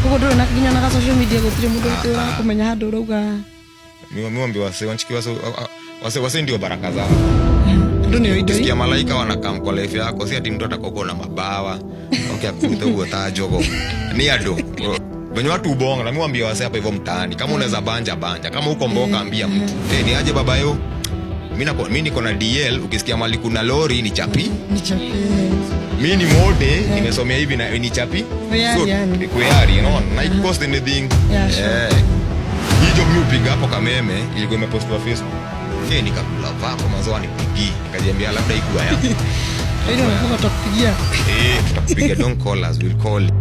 Kuko ndo nakinya na social media gutire mundu utura kumenya handu urauga. Miombi wase ndio baraka zao. Ndo ni indo. Sikia malaika wanakam kwa life yako, si ati mtu atakoko na mabawa. Ukiakuta huo tajogo. Ni ado. Wenye watu ubonga na miombi wase hapa hivyo mtaani. Kama unaweza banja, kama uko mboka ambia mtu. Ni aje baba yo? Mimi niko na DL, ukisikia mali kuna lori ni chapi. Mimi ni mode, nimesomea hivi na ni chapi. So, kuyari, you know, na it cost anything. Hii job mimi upiga hapo Kameme, ilikuwa imepostiwa Facebook. Nikakula vako mazoa nipigi. Nikajiambia labda ikuwa yangu. Ndio nataka tutakupigia. Tutakupigia, don't call us, we'll call.